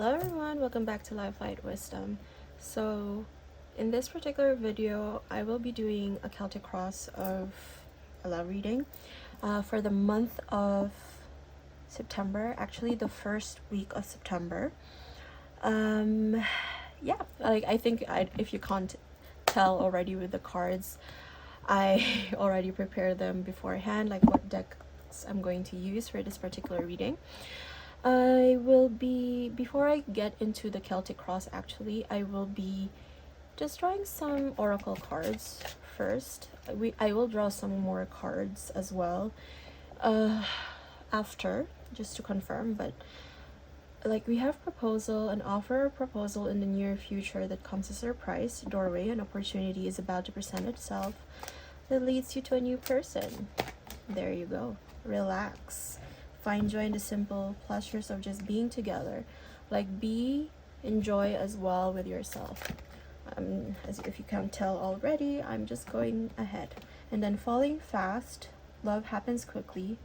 Hello everyone, welcome back to Lifelight Wisdom. So in this particular video, I will be doing a Celtic cross of a love reading for the month of September, actually the first week of September. Yeah, like I think if you can't tell already with the cards, I already prepared them beforehand, like what decks I'm going to use for this particular reading. I will be, before I get into the Celtic cross, actually, I will be just drawing some oracle cards first. I will draw some more cards as well after, just to confirm, but like we have proposal, an offer or proposal in the near future that comes as a surprise doorway. An opportunity is about to present itself that leads you to a new person. There you go. Relax. Find joy in the simple pleasures of just being together. Like enjoy as well with yourself. As if you can't tell already, I'm just going ahead. And then falling fast. Love happens quickly,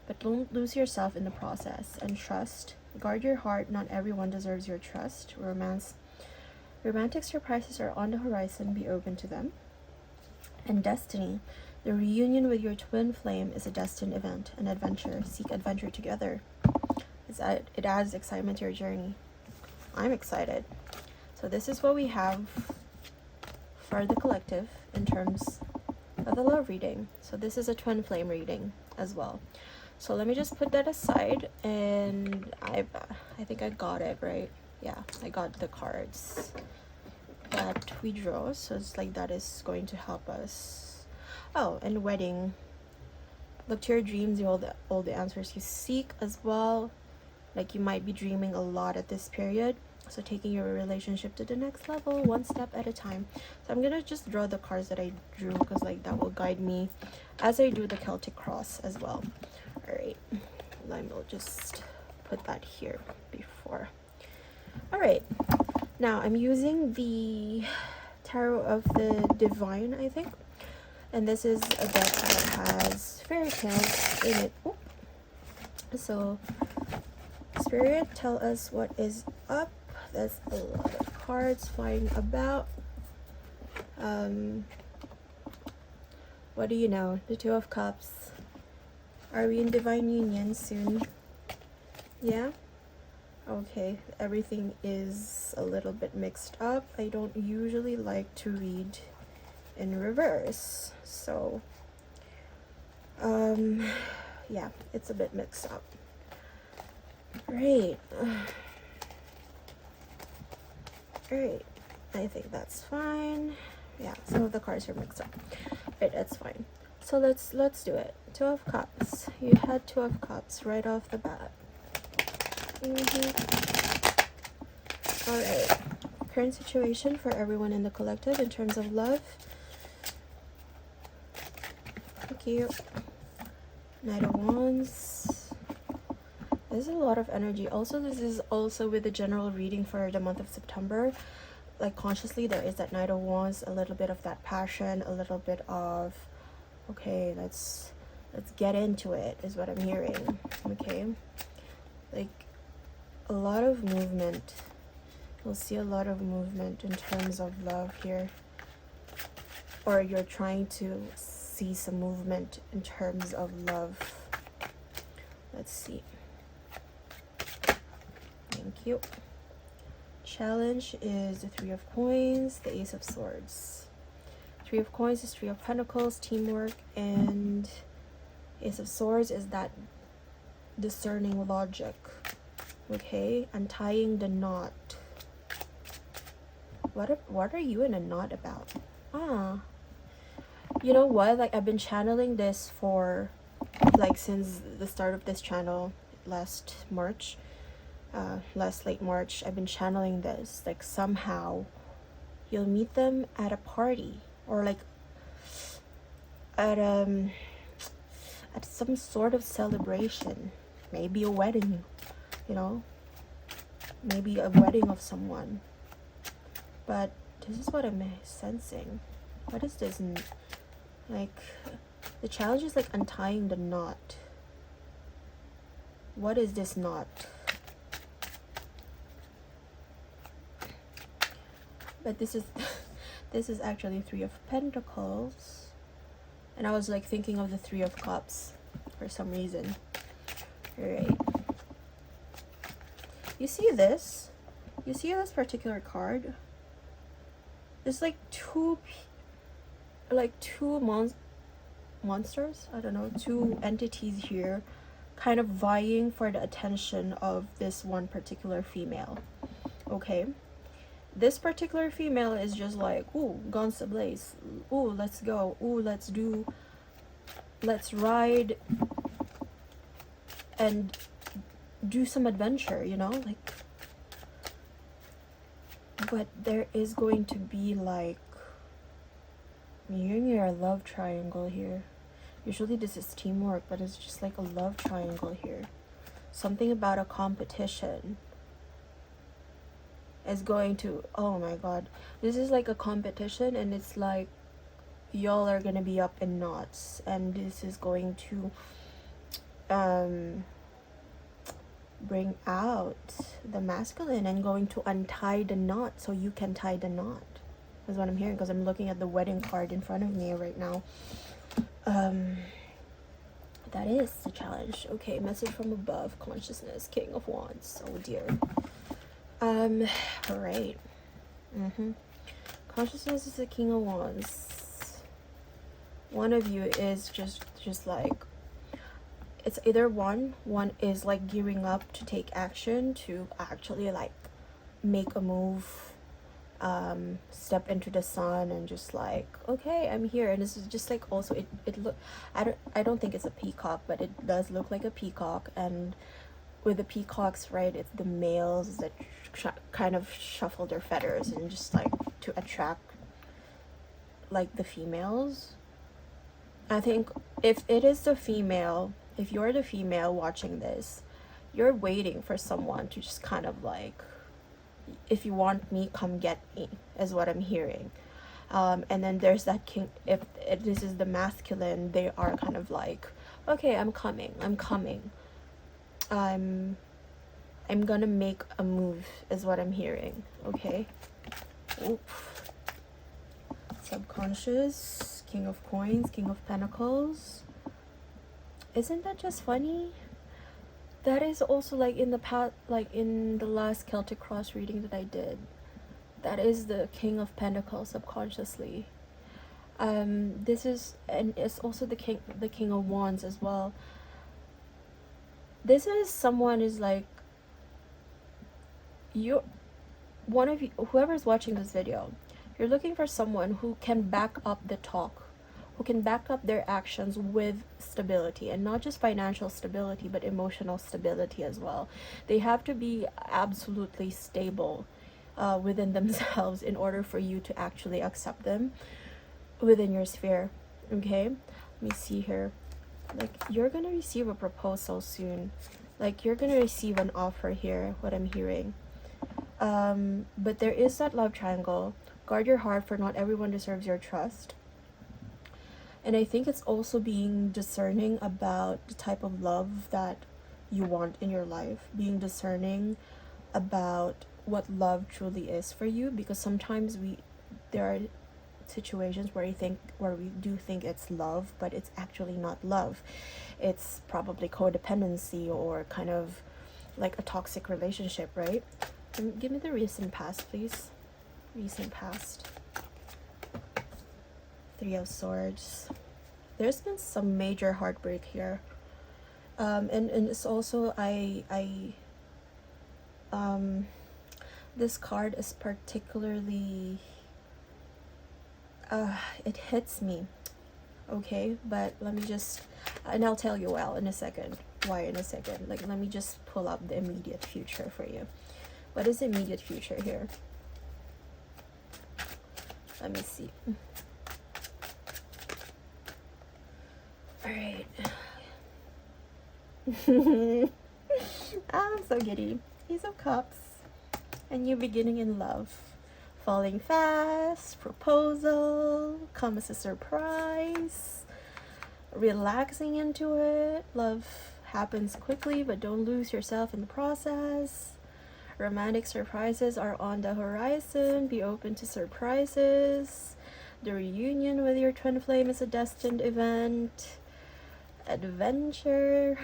but don't lose yourself in the process. And trust. Guard your heart. Not everyone deserves your trust. Romantic surprises are on the horizon. Be open to them. And destiny. The reunion with your twin flame is a destined event, an adventure. Seek adventure together. It adds excitement to your journey. I'm excited. So this is what we have for the collective in terms of the love reading. So this is a twin flame reading as well. So let me just put that aside, and I think I got it right. Yeah, I got the cards that we draw. So it's like that is going to help us. Oh, and wedding. Look to your dreams, you hold all the answers you seek as well. Like you might be dreaming a lot at this period. So taking your relationship to the next level, one step at a time. So I'm gonna just draw the cards that I drew because like that will guide me as I do the Celtic cross as well. Alright, I will just put that here before. Alright, now I'm using the Tarot of the Divine, I think. And this is a deck that has fairy tales in it. Ooh. So, Spirit, tell us what is up. There's a lot of cards flying about. What do you know? The Two of Cups. Are we in divine union soon? Yeah? Okay, everything is a little bit mixed up. I don't usually like to read in reverse, so yeah, it's a bit mixed up. Great. Great, I think that's fine. Yeah, some of the cards are mixed up, but that's fine. So let's do it. Two of Cups. You had Two of Cups right off the bat. All right, current situation for everyone in the collective in terms of love. Cute. Knight of Wands. There's a lot of energy. Also, this is also with the general reading for the month of September. Like consciously there is that Knight of Wands, a little bit of that passion, a little bit of okay, let's get into it is what I'm hearing. Okay, like a lot of movement. You'll see a lot of movement in terms of love here, or you're trying to see some movement in terms of love. Let's see. Thank you. Challenge is the Three of Coins, the Ace of Swords. Three of Coins is Three of Pentacles, teamwork, and Ace of Swords is that discerning logic. Okay, untying the knot. What are you in a knot about? You know what, like I've been channeling this for like since the start of this channel last late March. I've been channeling this, like somehow you'll meet them at a party or like at some sort of celebration, maybe a wedding, you know, maybe a wedding of someone. But this is what I'm sensing. What is this? Like, the challenge is like untying the knot. What is this knot? but this is this is actually Three of Pentacles, and I was like thinking of the Three of Cups for some reason. All right, you see this particular card. There's like two monsters, I don't know, two entities here kind of vying for the attention of this one particular female. Okay, this particular female is just like, ooh, guns ablaze, ooh, let's go, ooh, let's ride and do some adventure, you know, like. But there is going to be like, I'm hearing a love triangle here. Usually this is teamwork, but it's just like a love triangle here. Something about a competition is going to, oh my god, this is like a competition, and it's like y'all are gonna be up in knots, and this is going to bring out the masculine and going to untie the knot so you can tie the knot, is what I'm hearing, because I'm looking at the wedding card in front of me right now. That is the challenge. Okay, message from above, consciousness, King of Wands. Oh dear. All right. Consciousness is the King of Wands. One of you is just like, it's either one is like gearing up to take action, to actually like make a move, step into the sun, and just like, okay, I'm here. And this is just like, also it look, I don't think it's a peacock, but it does look like a peacock. And with the peacocks, right, it's the males that kind of shuffle their feathers and just like to attract like the females. I think if it is the female, if you're the female watching this, you're waiting for someone to just kind of like, if you want me, come get me, is what I'm hearing. And then there's that king. If this is the masculine, they are kind of like, okay, I'm coming, I'm gonna make a move, is what I'm hearing. Okay. Oop. Subconscious, King of Coins, King of Pentacles. Isn't that just funny? That is also like in the past, like in the last Celtic cross reading that I did. That is the King of Pentacles subconsciously. This is, and it's also the King of Wands as well. This is someone is like, one of you, whoever's watching this video, you're looking for someone who can back up the talk, who can back up their actions with stability, and not just financial stability, but emotional stability as well. They have to be absolutely stable within themselves in order for you to actually accept them within your sphere. Okay, let me see here. Like, you're gonna receive a proposal soon. Like, you're gonna receive an offer here, what I'm hearing. But there is that love triangle. Guard your heart, for not everyone deserves your trust. And I think it's also being discerning about the type of love that you want in your life. Being discerning about what love truly is for you, because sometimes there are situations where we do think it's love, but it's actually not love. It's probably codependency, or kind of like a toxic relationship, right? Give me the recent past, please. Recent past. Three of Swords. There's been some major heartbreak here. And it's also, this card is particularly, it hits me. Okay, but let me just, and I'll tell you why in a second. Like, let me just pull up the immediate future for you. What is the immediate future here? Let me see. All right. I'm so giddy. Ace of Cups. A new beginning in love. Falling fast. Proposal. Come as a surprise. Relaxing into it. Love happens quickly, but don't lose yourself in the process. Romantic surprises are on the horizon. Be open to surprises. The reunion with your twin flame is a destined event. Adventure.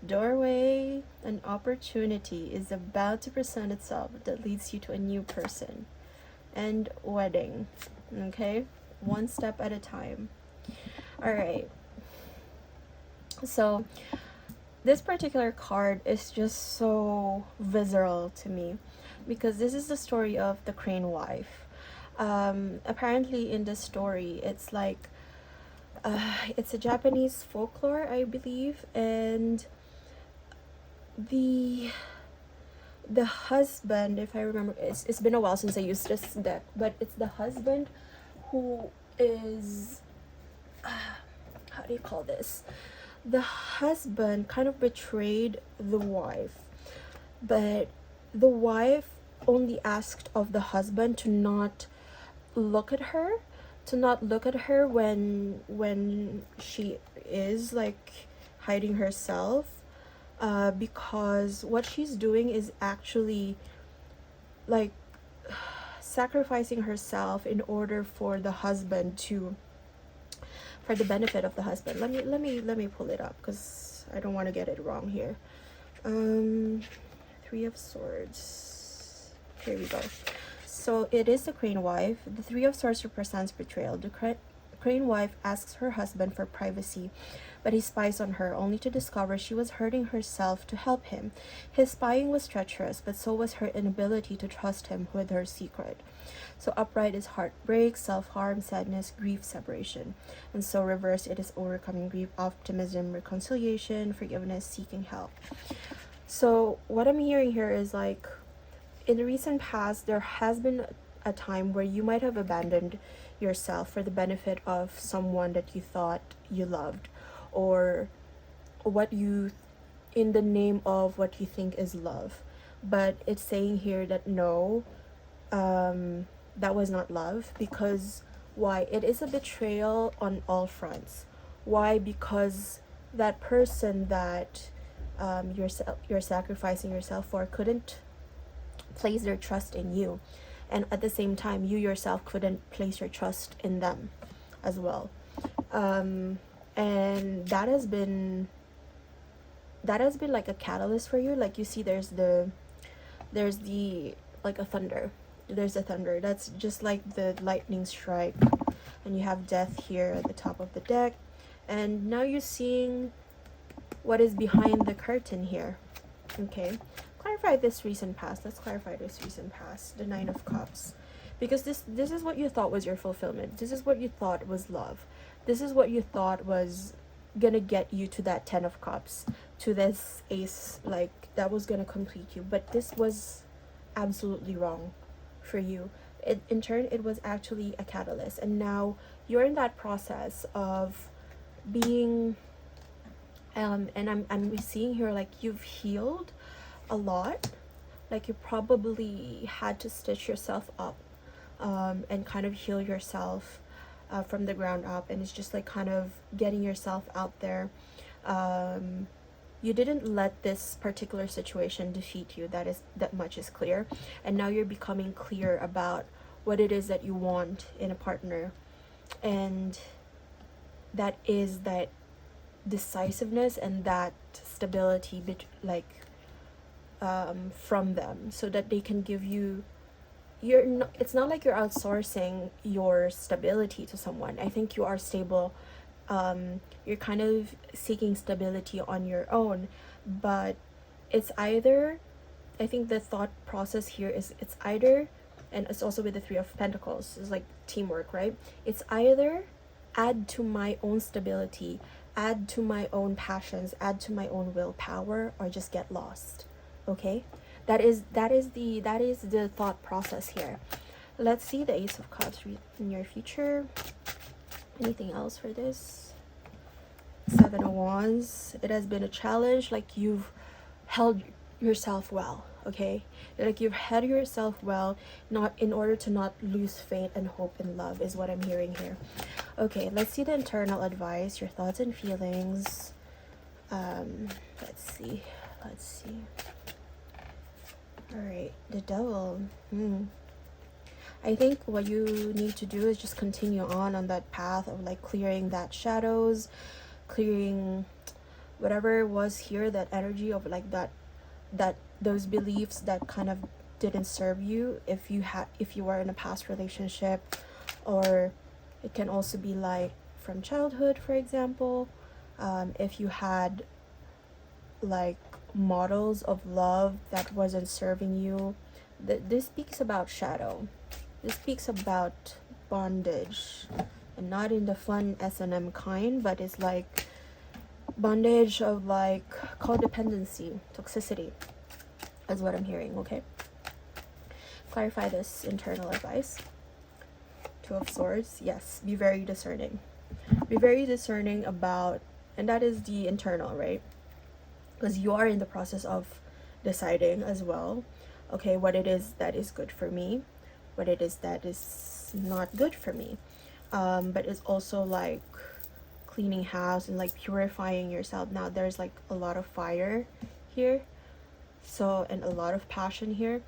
Doorway. An opportunity is about to present itself that leads you to a new person. And wedding. Okay? One step at a time. Alright. So, this particular card is just so visceral to me because this is the story of the crane wife. Apparently in the story, it's like it's a Japanese folklore, I believe, and the husband, if I remember, it's been a while since I used this deck, but it's the husband who is how do you call this? The husband kind of betrayed the wife, but the wife only asked of the husband to not look at her, when she is like hiding herself, because what she's doing is actually like sacrificing herself in order for the husband to, for the benefit of the husband. Let me pull it up because I don't want to get it wrong here. Three of Swords. Here we go. So it is the crane wife. The Three of Swords represents betrayal. The crane wife asks her husband for privacy, but he spies on her only to discover she was hurting herself to help him. His spying was treacherous, but so was her inability to trust him with her secret. So upright is heartbreak, self-harm, sadness, grief, separation. And so reverse, it is overcoming grief, optimism, reconciliation, forgiveness, seeking help. So what I'm hearing here is like, in the recent past, there has been a time where you might have abandoned yourself for the benefit of someone that you thought you loved, or in the name of what you think is love. But it's saying here that no, that was not love. Because why? It is a betrayal on all fronts. Why? Because that person that you're sacrificing yourself for couldn't place their trust in you, and at the same time you yourself couldn't place your trust in them as well. And that has been like a catalyst for you. Like you see, there's the like a thunder. There's a thunder that's just like the lightning strike, and you have death here at the top of the deck. And now you're seeing what is behind the curtain here. Okay, clarify this recent past. Let's clarify this recent past. The Nine of Cups, because this is what you thought was your fulfillment. This is what you thought was love. This is what you thought was gonna get you to that Ten of Cups, to this Ace, like that was gonna complete you. But this was absolutely wrong for you. In turn, it was actually a catalyst, and now you're in that process of being and I'm seeing here like you've healed a lot. Like you probably had to stitch yourself up and kind of heal yourself from the ground up, and it's just like kind of getting yourself out there. You didn't let this particular situation defeat you. That much is clear, and now you're becoming clear about what it is that you want in a partner, and that is that decisiveness and that stability from them, so that they can give you, it's not like you're outsourcing your stability to someone. I think you are stable. You're kind of seeking stability on your own, but it's either, I think the thought process here is it's either, and it's also with the Three of Pentacles, it's like teamwork, right? It's either add to my own stability, add to my own passions, add to my own willpower, or just get lost. Okay, that is the thought process here. Let's see the Ace of Cups in your future. Anything else for this? Seven of Wands. It has been a challenge. Like you've held yourself well. Okay, like you've held yourself well, not in order to not lose faith and hope in love, is what I'm hearing here. Okay, let's see the internal advice, your thoughts and feelings. Let's see. All right, the devil. I think what you need to do is just continue on that path of like clearing that shadows, clearing whatever was here, that energy of like that those beliefs that kind of didn't serve you, if you were in a past relationship, or it can also be like from childhood, for example. If you had like models of love that wasn't serving you, this speaks about shadow. This speaks about bondage, and not in the fun S&M kind, but it's like bondage of like codependency, toxicity is what I'm hearing. Okay, clarify this internal advice. Two of Swords. Yes, be very discerning. Be very discerning about, and that is the internal, right? Because you are in the process of deciding as well, okay, what it is that is good for me, what it is that is not good for me. But it's also like cleaning house and like purifying yourself. Now there's like a lot of fire here, so, and a lot of passion here,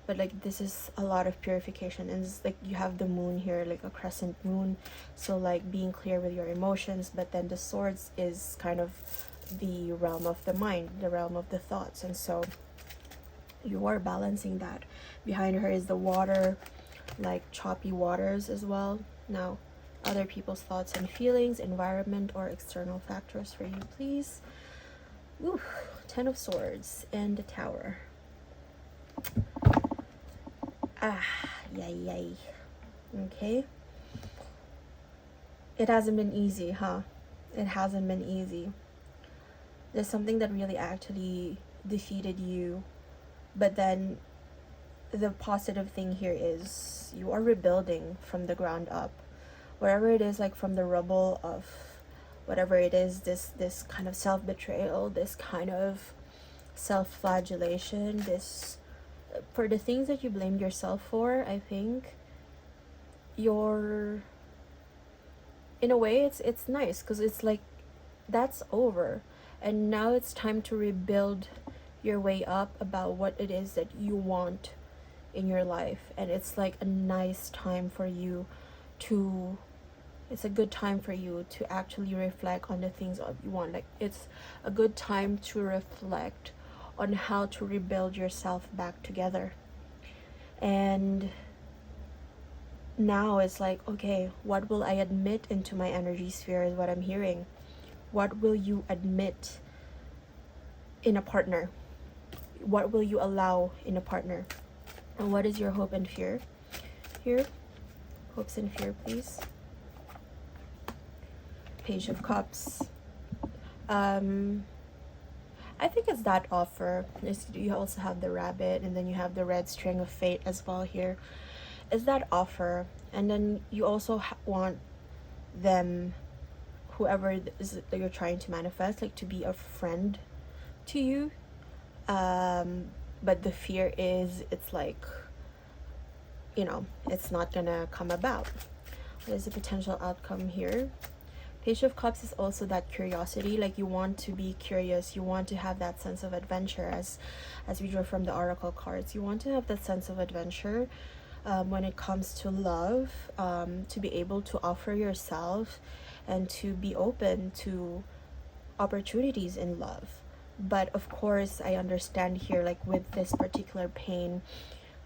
but like this is a lot of purification, and it's like you have the moon here, like a crescent moon, so like being clear with your emotions. But then the swords is kind of the realm of the mind, the realm of the thoughts, and so you are balancing that. Behind her is the water, like choppy waters as well. Now, other people's thoughts and feelings, environment or external factors for you, please. Ooh, 10 of Swords and the Tower. Yay. Okay. It hasn't been easy, huh? It hasn't been easy. There's something that really actually defeated you, but then the positive thing here is you are rebuilding from the ground up. Whatever it is, like from the rubble of whatever it is, this kind of self-betrayal, this kind of self-flagellation, this, for the things that you blamed yourself for, I think you're, in a way, it's nice because it's like that's over, and now it's time to rebuild your way up about what it is that you want in your life. And it's like a nice time for you to, it's a good time for you to actually reflect on the things that you want. Like it's a good time to reflect on how to rebuild yourself back together. And now it's like, okay, what will I admit into my energy sphere is what I'm hearing. What will you admit in a partner? What will you allow in a partner? And what is your hope and fear here? Hopes and fear, please. Page of Cups. I think it's that offer. You also have the rabbit, and then you have the red string of fate as well here. It's that offer, and then you also want them, whoever is that you're trying to manifest, like to be a friend to you. But the fear is, it's like, you know, it's not gonna come about. What is the potential outcome here? Page of Cups is also that curiosity, like you want to be curious, you want to have that sense of adventure, as we drew from the oracle cards. You want to have that sense of adventure when it comes to love, to be able to offer yourself and to be open to opportunities in love. But of course, I understand here, like with this particular pain,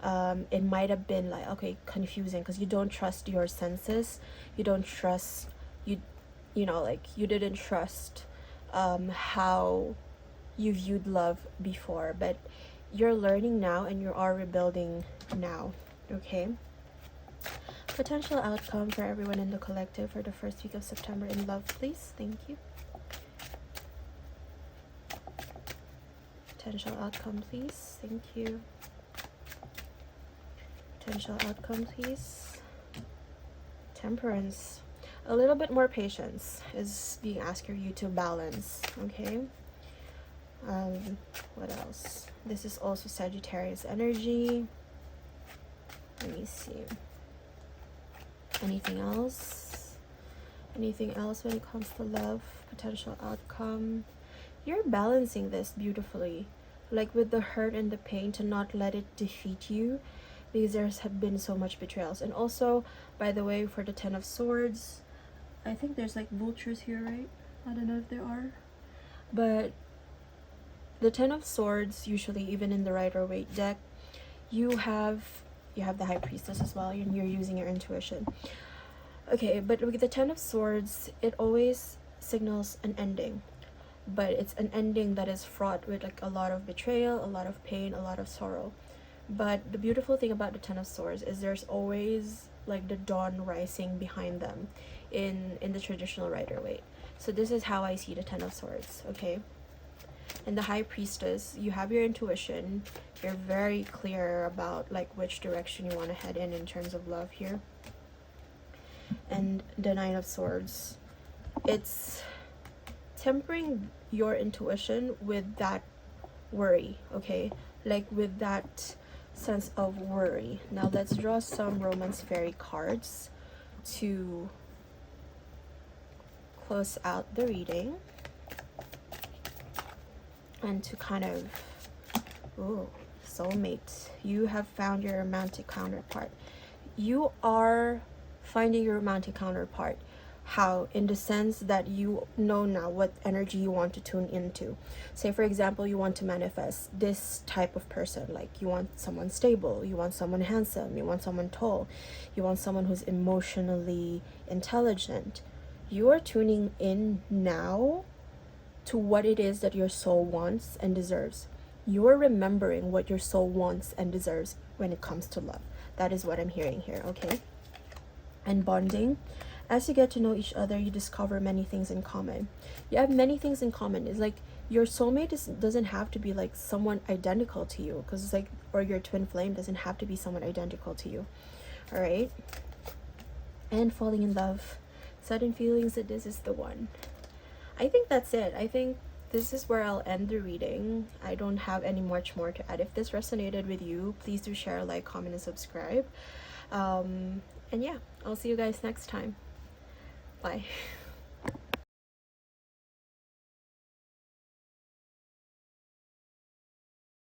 it might have been like, okay, confusing because you don't trust your senses, you don't trust you know, like you didn't trust how you viewed love before, but you're learning now and you are rebuilding now. Okay, potential outcome for everyone in the collective for the first week of September in love, please. Thank you. Potential outcome, please. Thank you. Potential outcome, please. Temperance. A little bit more patience is being asked of you to balance. Okay. What else? This is also Sagittarius energy. Let me see. Anything else? Anything else when it comes to love? Potential outcome. You're balancing this beautifully. like with the hurt and the pain, to not let it defeat you, because there's have been so much betrayals. And also, by the way, for the Ten of Swords, I think there's like vultures here, right? I don't know if there are, but the Ten of Swords, usually even in the Rider-Waite deck, you have the High Priestess as well, and you're using your intuition. Okay, but with the Ten of Swords, it always signals an ending, but it's an ending that is fraught with like a lot of betrayal, a lot of pain, a lot of sorrow. But the beautiful thing about the Ten of Swords is there's always like the dawn rising behind them in the traditional Rider-Waite. So this is how I see the Ten of Swords, okay? And the High Priestess, you have your intuition. You're very clear about like which direction you want to head in terms of love here. And the Nine of Swords, it's tempering your intuition with that worry, okay? Like with that sense of worry. Now let's draw some Romance Fairy cards to close out the reading and to kind of, ooh, soulmate. You have found your romantic counterpart. You are finding your romantic counterpart. How? In the sense that you know now what energy you want to tune into. Say for example, you want to manifest this type of person. Like you want someone stable, you want someone handsome, you want someone tall, you want someone who's emotionally intelligent. You are tuning in now to what it is that your soul wants and deserves. You are remembering what your soul wants and deserves when it comes to love. That is what I'm hearing here, okay? And bonding. As you get to know each other, you discover many things in common. You have many things in common. It's like your soulmate doesn't have to be like someone identical to you, because it's like, or your twin flame doesn't have to be someone identical to you. All right. And falling in love, sudden feelings that this is the one. I think that's it. I think this is where I'll end the reading. I don't have any much more to add. If this resonated with you, please do share, like, comment, and subscribe. And yeah, I'll see you guys next time. Bye.